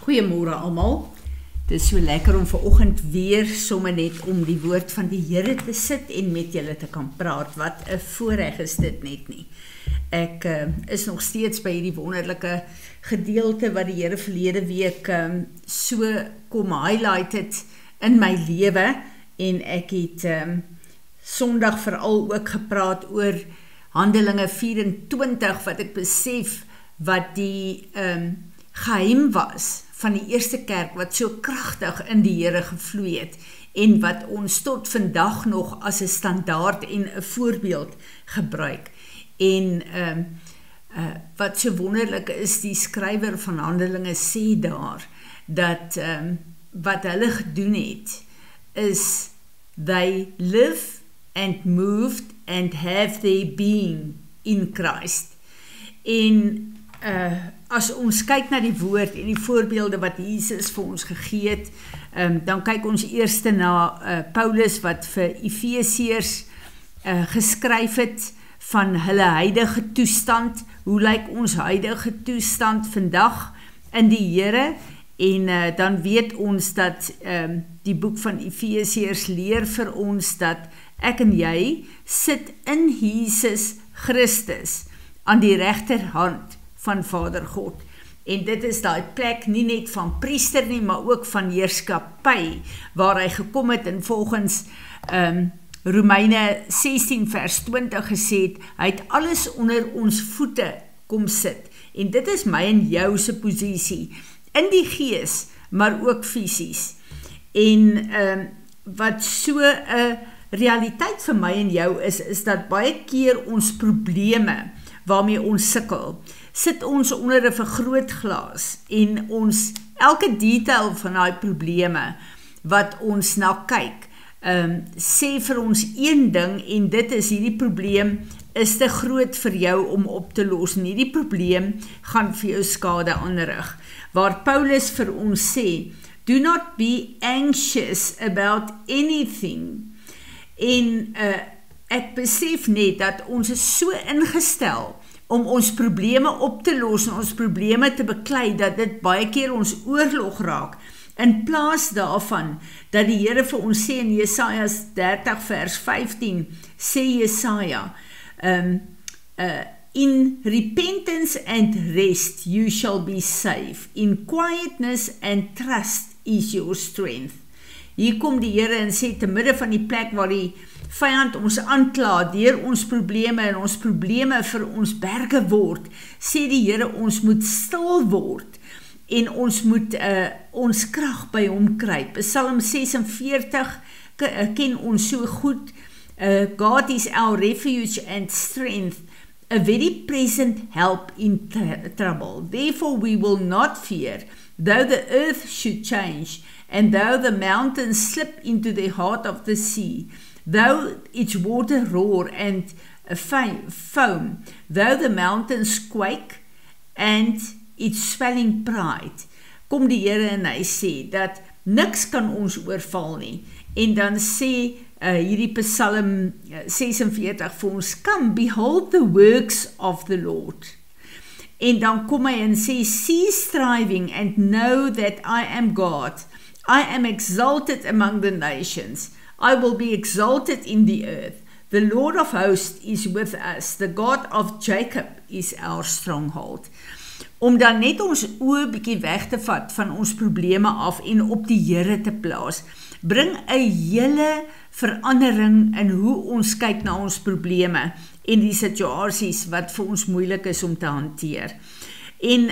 Goeiemôre almal. Dit is so lekker om vanoggend weer sommer net om die woord van die Here te sit en met julle te kan praat. Wat 'n voorreg is dit net nie. Ek is nog steeds by hierdie wonderlike gedeelte wat die Here verlede week so kom highlight het in my lewe, en ek het Sondag veral ook gepraat oor Handelinge 24, wat ek besef wat die geheim was van die eerste kerk, wat so kragtig in die Here gevloei het, en wat ons tot vandag nog as 'n standaard en 'n voorbeeld gebruik. En wat so wonderlik is, die skrywer van Handelinge sê daar, dat wat hulle gedoen het, is they live and moved and have their being in Christ. En as ons kyk na die woord en die voorbeelde wat Jesus vir ons gegee het, dan kyk ons eers na Paulus wat vir Efesiërs geskryf het van hulle huidige toestand. Hoe lyk ons huidige toestand vandag in die Here? En dan weet ons dat die boek van Efesiërs leer vir ons dat ek en jy sit in Jesus Christus aan die regterhand van Vader God. En dit is daai plek nie net van priester nie, maar ook van heerskappy, waar hy gekom het en volgens Romeine 16 vers 20 gesê het, hy het alles onder ons voete kom sit. En dit is my en jou se posisie, in die gees, maar ook fisies. En wat so 'n realiteit vir my en jou is dat baie keer ons probleme waarmee ons sukkel, sit ons onder 'n vergrootglas en ons elke detail van daai probleme wat ons na kyk, sê vir ons een ding, en dit is hierdie probleem is te groot vir jou om op te los, en hierdie probleem gaan vir jou skade aanrig. Waar Paulus vir ons sê, do not be anxious about anything. En ek besef net dat ons is so ingestel om ons probleme op te los en ons probleme te beklei, dat dit baie keer ons oorlog raak, in plaas daarvan dat die Here vir ons sê in Jesaja 30 vers 15, sê Jesaja, in repentance and rest you shall be safe, in quietness and trust is your strength. Hier kom die Here en sê, te midde van die plek waar die vyand ons aankla, deur ons probleme en ons probleme vir ons berge word, sê die Here ons moet stil word, en ons moet ons krag by hom kry. Psalm 46 ken ons so goed, God is our refuge and strength, a very present help in trouble. Therefore we will not fear, though the earth should change, and though the mountains slip into the heart of the sea, though its water roar and foam, though the mountains quake and its swelling pride. Kom die Here en hy sê dat niks kan ons oorval nie. En dan sê hierdie Psalm 46 vir ons, come, behold the works of the Lord. En dan kom hy en sê, cease striving and know that I am God. I am exalted among the nations. I will be exalted in the earth. The Lord of hosts is with us. The God of Jacob is our stronghold. Om dan net ons oë bietjie weg te vat van ons probleme af en op die Here te plaas, bring 'n hele verandering in hoe ons kyk na ons probleme en die situasies wat vir ons moeilik is om te hanteer. En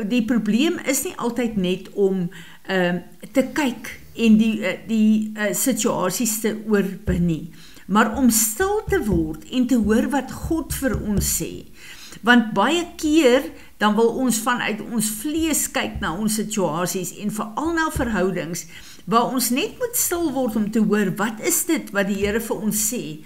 die probleem is nie altyd net om te kyk en die situasies te oorwin nie, maar om stil te word en te hoor wat God vir ons sê. Want baie keer dan wil ons vanuit ons vlees kyk na ons situasies en veral na verhoudings, waar ons net moet stil word om te hoor, wat is dit wat die Here vir ons sê?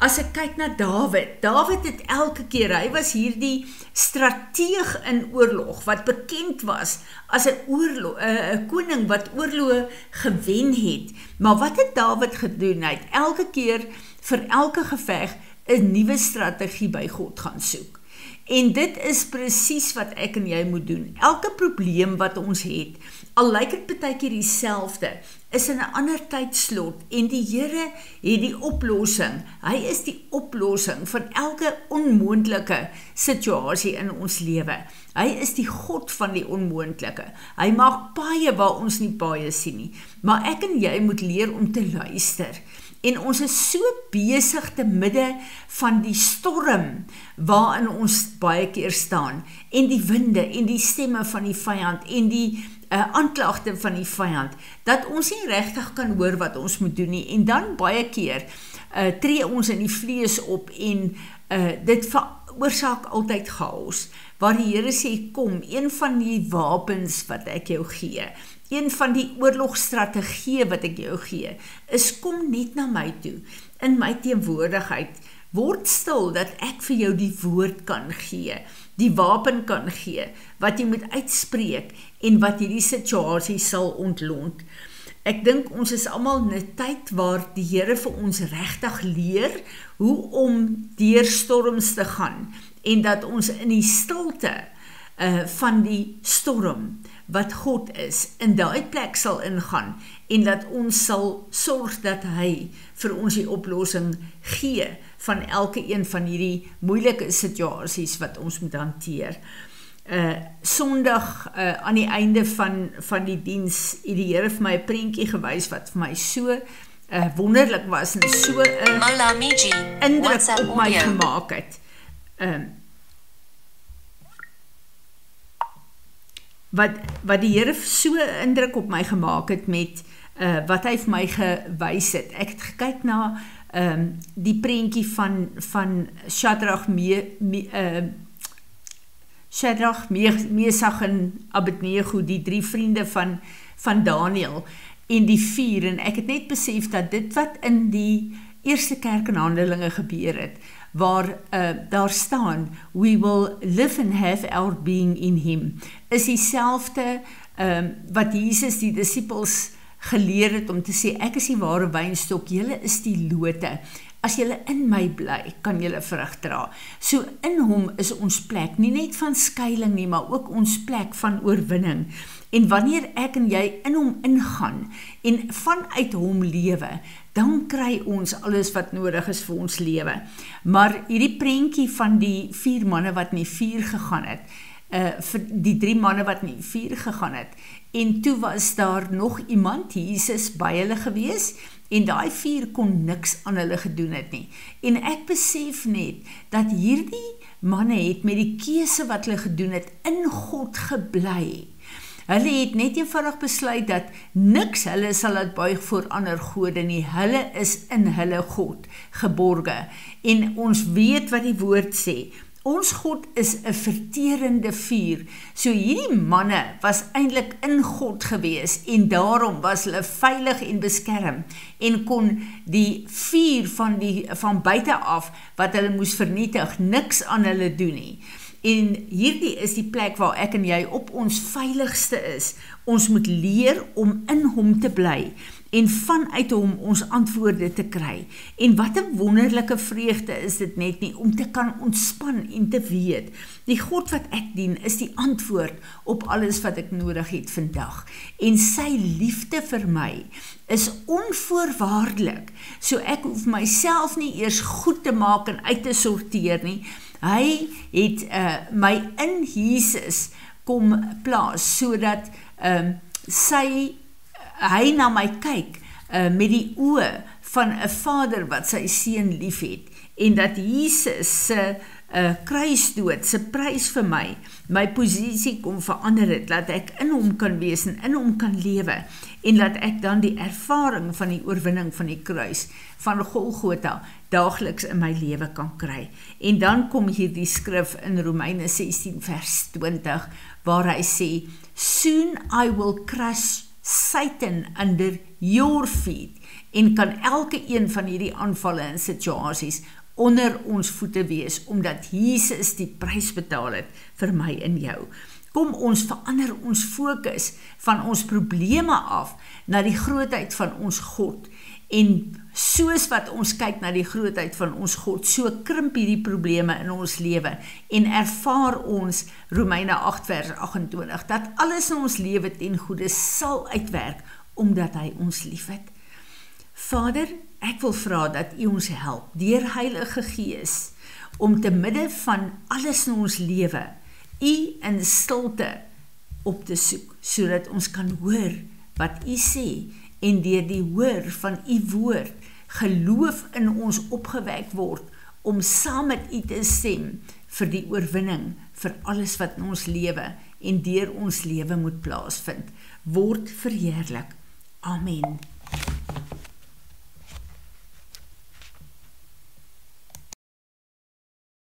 As ek kyk na Dawid het elke keer, hy was hierdie strateeg in oorlog, wat bekend was as 'n koning wat oorloë gewen het. Maar wat het Dawid gedoen? Hy het elke keer vir elke geveg 'n nuwe strategie by God gaan soek. En dit is presies wat ek en jy moet doen. Elke probleem wat ons het, al lyk dit baie keer dieselfde, is in 'n ander tydslot en die Here het die oplossing. Hy is die oplossing van elke onmoontlike situasie in ons lewe. Hy is die God van die onmoontlike. Hy maak paaie waar ons nie paaie sien nie. Maar ek en jy moet leer om te luister. En ons is so besig te midde van die storm waarin ons baie keer staan, en die winde en die stemme van die vyand en die aanklagte van die vyand, dat ons nie regtig kan hoor wat ons moet doen nie, en dan baie keer tree ons in die vlees op en dit veroorsaak altyd chaos, waar die Here sê, kom, een van die wapens wat ek jou gee, een van die oorlogstrategieë wat ek jou gee, is kom net na my toe, in my teenwoordigheid, word stil dat ek vir jou die woord kan gee, die wapen kan gee, wat jy moet uitspreek, en wat hierdie situasie sal ontlont. Ek dink ons is almal in 'n tyd waar die Here vir ons regtig leer, hoe om deur storms te gaan, en dat ons in die stilte van die storm, wat God is, in daai plek sal ingaan, en dat ons sal sorg dat hy vir ons die oplossing gee, van elke een van hierdie moeilike situasies wat ons moet hanteer. Sondag aan die einde van die diens, het die Here vir my 'n prentjie gewys, wat vir my so wonderlik was, en so 'n indruk op my gemaak het. Wat die Here so 'n indruk op my gemaak het met wat hy vir my gewys het. Ek het gekyk na die prentjie van Shadrach, Mesach en Abednego, die 3 vriende van Daniel, en die 4, en ek het net besef dat dit wat in die eerste kerk in Handelinge gebeur het, waar daar staan, we will live and have our being in him, is dieselfde wat Jesus die disippels geleer het om te sê, ek is die ware wynstok, julle is die lote, as julle in my bly, kan julle vrug dra. So in hom is ons plek, nie net van skuiling nie, maar ook ons plek van oorwinning. En wanneer ek en jy in hom ingaan, en vanuit hom lewe, dan kry ons alles wat nodig is vir ons lewe. Maar hierdie prentjie van die 4 manne wat in die vuur gegaan het, vir die 3 manne wat in die vuur gegaan het, en toe was daar nog iemand, Jesus, by hulle gewees, en daai 4 kon niks aan hulle gedoen het nie. En ek besef net, dat hierdie manne het met die keuse wat hulle gedoen het, in God gebly. Hulle het net eenvoudig besluit dat niks hulle sal laat buig voor ander gode nie. Hulle is in hulle God geborge. En ons weet wat die woord sê. Ons God is 'n verterende vuur. So hierdie manne was eintlik in God gewees, en daarom was hulle veilig en beskerm, en kon die vuur van buite af, wat hulle moes vernietig, niks aan hulle doen nie. En hierdie is die plek waar ek en jy op ons veiligste is. Ons moet leer om in hom te bly, en vanuit hom ons antwoorde te kry. En wat 'n wonderlike vreugde is dit net nie, om te kan ontspan en te weet, die God wat ek dien is die antwoord op alles wat ek nodig het vandag. En sy liefde vir my is onvoorwaardelik, so ek hoef myself nie eers goed te maak en uit te sorteer nie. Hy het my in Jesus kom plaas, sodat hy na my kyk met die oë van 'n vader wat sy seun lief het, en dat Jesus se kruisdood, se prys vir my posisie kom verander het, dat ek in hom kan wees en in hom kan lewe, en dat ek dan die ervaring van die oorwinning van die kruis, van Golgotha, daagliks in my lewe kan kry. En dan kom hier die skrif in Romeine 16 vers 20, waar hy sê, soon I will crush Satan under your feet, en kan elke een van hierdie aanvalle en situasies onder ons voete wees, omdat Jesus die prys betaal het vir my en jou. Kom ons verander ons fokus van ons probleme af na die grootheid van ons God, En soos wat ons kyk na die grootheid van ons God, so krimp hierdie probleme in ons lewe en ervaar ons Romeine 8 vers 28, dat alles in ons lewe ten goeie sal uitwerk, omdat hy ons liefhet. Vader, ek wil vra dat U ons help, deur Heilige Gees, om te midde van alles in ons lewe, U in stilte op te soek, sodat ons kan hoor wat U sê, en deur die hoor van U woord, geloof in ons opgewek word, om saam met U te stem vir die oorwinning, vir alles wat in ons lewe en deur ons lewe moet plaasvind, word verheerlik. Amen.